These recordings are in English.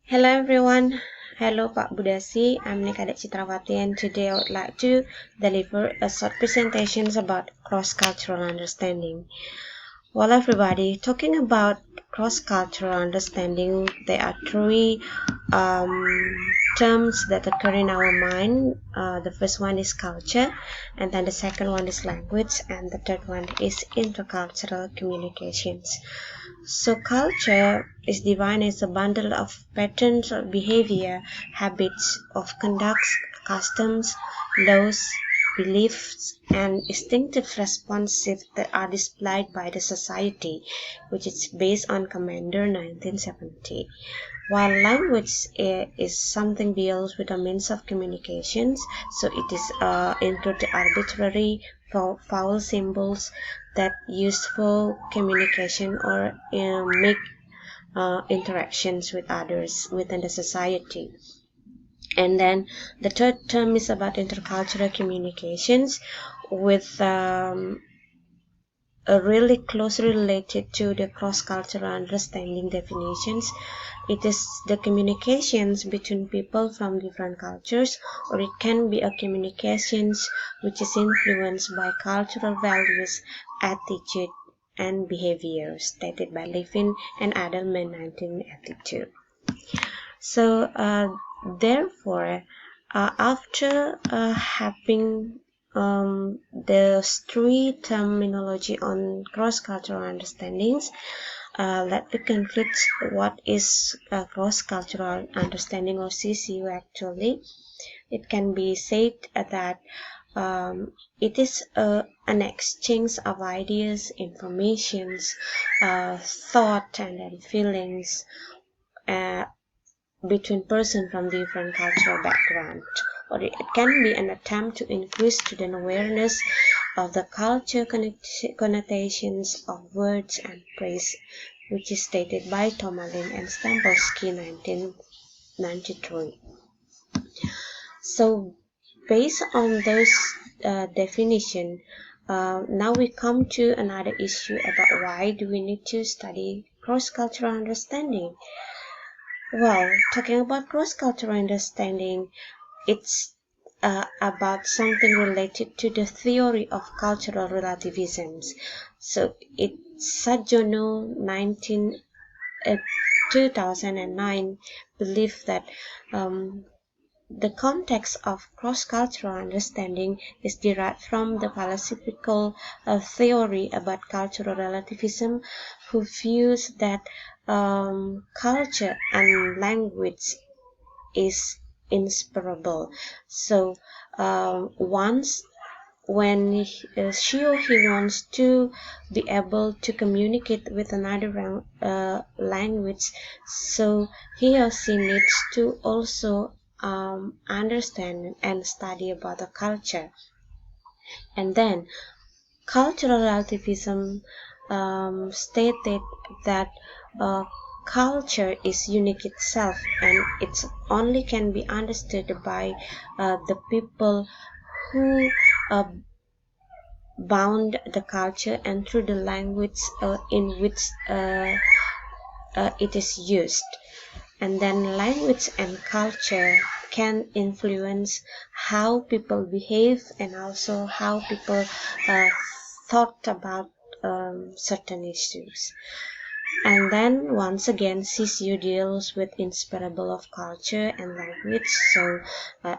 Hello everyone. Hello Pak Budasi. I'm Nikadek Citrawati and today I would like to deliver a short presentation about cross-cultural understanding. Well everybody, talking about cross-cultural understanding, there are three terms that occur in our mind. The first one is culture, and then the second one is language, and the third one is intercultural communications. So culture is defined as a bundle of patterns of behavior, habits of conduct, customs, laws, beliefs, and instinctive responses that are displayed by the society, which is based on Commander 1970. While language is something deals with a means of communications, so it is include the arbitrary vowel symbols that used for communication or make interactions with others within the society. And then the third term is about intercultural communications, with really closely related to the cross-cultural understanding definitions. It is the communications between people from different cultures, or it can be a communications which is influenced by cultural values, attitude, and behavior, stated by Levin and Adelman 1982. So, therefore, after having the three terminology on cross-cultural understandings, let me conclude what is cross-cultural understanding, or CCU actually. It can be said that it is an exchange of ideas, informations, thought, and then feelings uh, between persons from different cultural background, or it can be an attempt to increase student awareness of the culture connotations of words and phrase, which is stated by Tomalin and Stampolsky 1993. So based on those definition, now we come to another issue about why do we need to study cross-cultural understanding. Well, talking about cross-cultural understanding, it's about something related to the theory of cultural relativisms. So it's Sajono 2009 believed that the context of cross-cultural understanding is derived from the philosophical theory about cultural relativism, who views that culture and language is inseparable. So once when she or he wants to be able to communicate with another language, so he or she needs to also understand and study about the culture. And then cultural relativism stated that culture is unique itself, and it only can be understood by the people who bound the culture and through the language in which it is used. And then language and culture can influence how people behave and also how people thought about certain issues. And then once again, CCU deals with inseparable of culture and language. So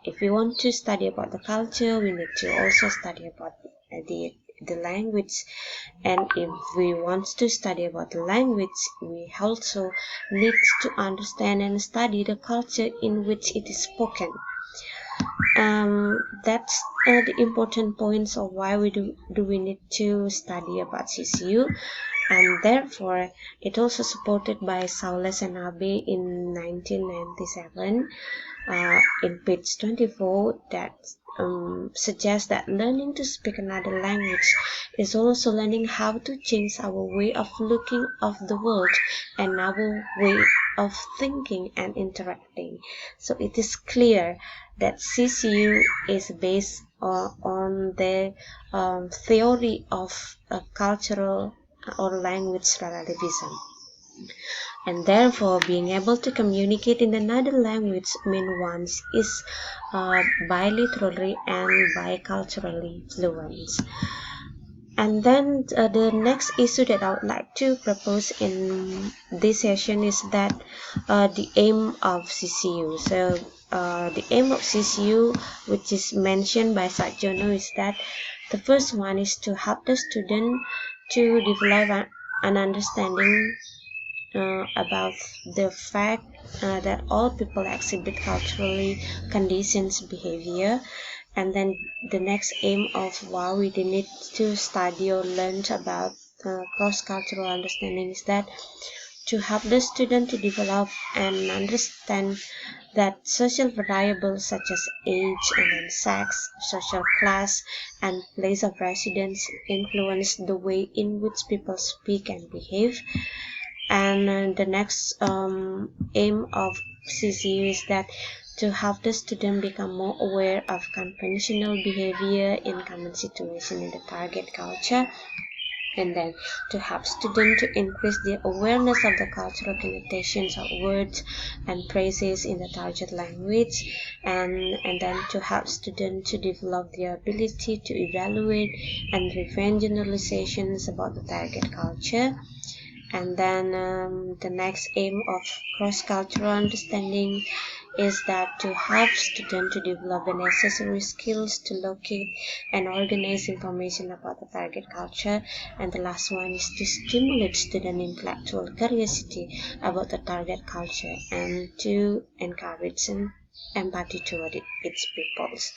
if we want to study about the culture, we need to also study about the language. And if we want to study about the language, we also need to understand and study the culture in which it is spoken. That's the important points of why we need to study about CCU. And therefore it also supported by Saules and Abe in 1997 in page 24, that suggests that learning to speak another language is also learning how to change our way of looking of the world and our way of thinking and interacting. So it is clear that CCU is based on the theory of cultural or language relativism. And therefore being able to communicate in another language means one is bilaterally and biculturally fluent. And then the next issue that I would like to propose in this session is that the aim of CCU. So the aim of CCU, which is mentioned by Sarjono, is that the first one is to help the student to develop an understanding about the fact that all people exhibit culturally conditioned behavior. And then the next aim of why we need to study or learn about cross-cultural understanding is that to help the student to develop and understand that social variables such as age and then sex, social class, and place of residence influence the way in which people speak and behave. And the next aim of CCU is that to help the student become more aware of conventional behavior in common situation in the target culture, and then to help students to increase their awareness of the cultural connotations of words and phrases in the target language, and then to help students to develop their ability to evaluate and refine generalizations about the target culture. And then the next aim of cross-cultural understanding is that to help students to develop the necessary skills to locate and organize information about the target culture. And the last one is to stimulate student intellectual curiosity about the target culture and to encourage empathy toward its peoples.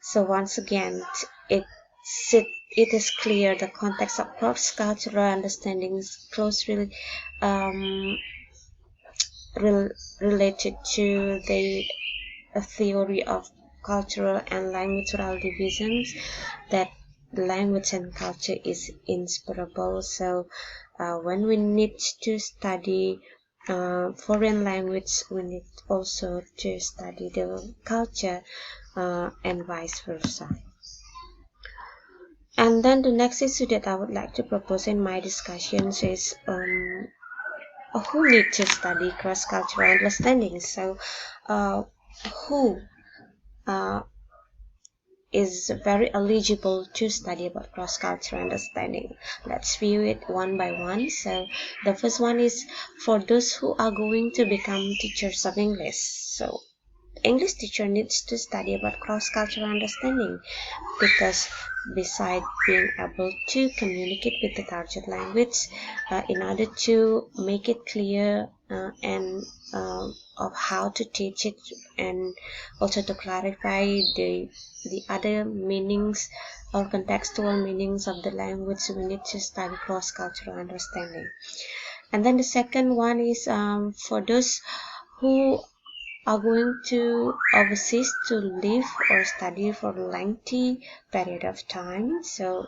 So once again, it is clear the context of cross-cultural understanding is closely related to the theory of cultural and languageral divisions, that language and culture is inseparable. So when we need to study foreign language, we need also to study the culture and vice versa. And then the next issue that I would like to propose in my discussions is who need to study cross-cultural understanding. So who is very eligible to study about cross-cultural understanding. Let's view it one by one. So the first one is for those who are going to become teachers of English. So English teacher needs to study about cross-cultural understanding, because besides being able to communicate with the target language, in order to make it clear and of how to teach it, and also to clarify the other meanings or contextual meanings of the language, we need to study cross-cultural understanding. And then the second one is for those who are going to overseas to live or study for a lengthy period of time. So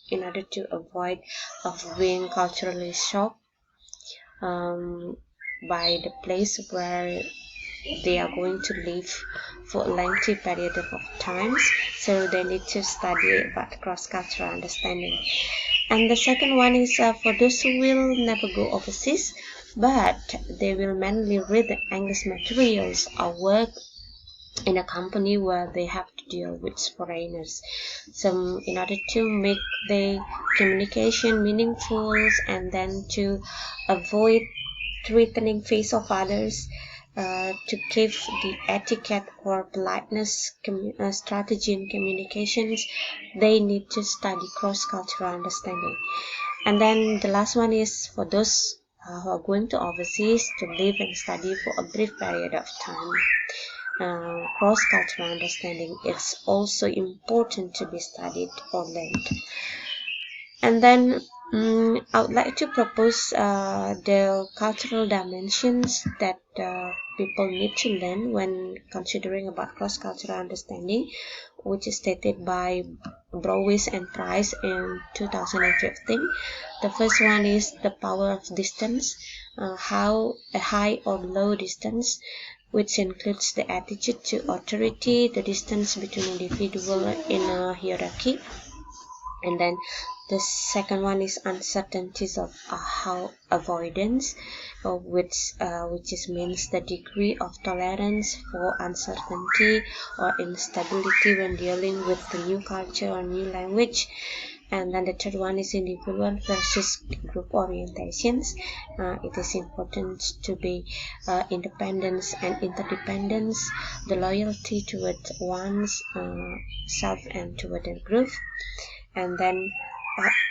in order to avoid of being culturally shocked by the place where they are going to live for a lengthy period of times, so they need to study about cross-cultural understanding. And the second one is for those who will never go overseas, but they will mainly read the English materials or work in a company where they have to deal with foreigners. So in order to make the communication meaningful and then to avoid threatening face of others, to keep the etiquette or politeness strategy in communications, they need to study cross-cultural understanding. And then the last one is for those who are going to overseas to live and study for a brief period of time. Cross-cultural understanding is also important to be studied or learned. And then I would like to propose the cultural dimensions that people need to learn when considering about cross-cultural understanding, which is stated by Browis and Price in 2015. The first one is the power of distance, how a high or low distance, which includes the attitude to authority, the distance between individuals in a hierarchy, And then the second one is uncertainties of how avoidance, which is means the degree of tolerance for uncertainty or instability when dealing with the new culture or new language. And then the third one is individual versus group orientations. It is important to be independence and interdependence, the loyalty toward one's self and toward the group. And then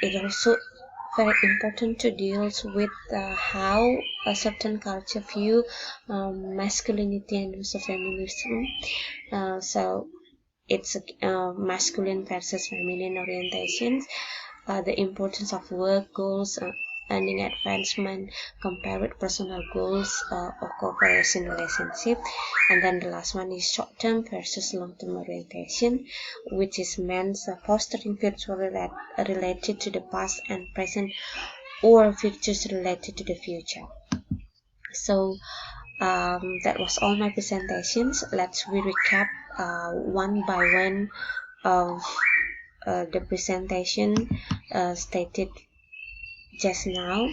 it also very important to deal with how a certain culture view masculinity and also feminism. So it's masculine versus feminine orientations, the importance of work goals, earning advancement compared with personal goals or cooperation relationship. And then the last one is short-term versus long-term orientation, which is meant fostering virtual related to the past and present, or futures related to the future. So that was all my presentations. Let's recap one by one of the presentation stated just now,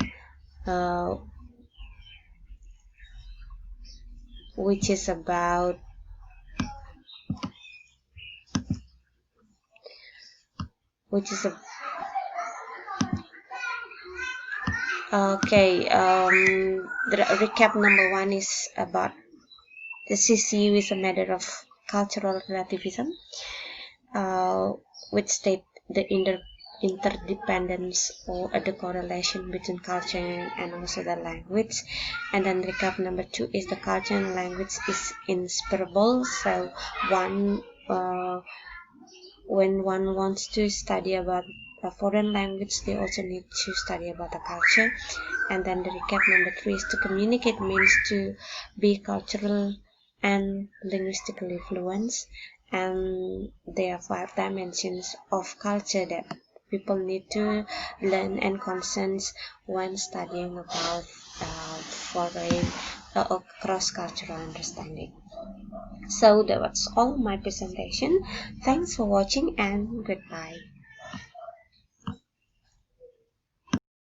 uh, which is about okay. The recap number one is about the CCU is a matter of cultural relativism, which state the interdependence or the correlation between culture and also the language. And then recap number two is the culture and language is inseparable. So when one wants to study about a foreign language, they also need to study about the culture. And then the recap number three is to communicate means to be cultural and linguistically fluent. And there are 5 dimensions of culture that people need to learn and consensus when studying about foreign or cross-cultural understanding. So that was all my presentation. Thanks for watching and goodbye.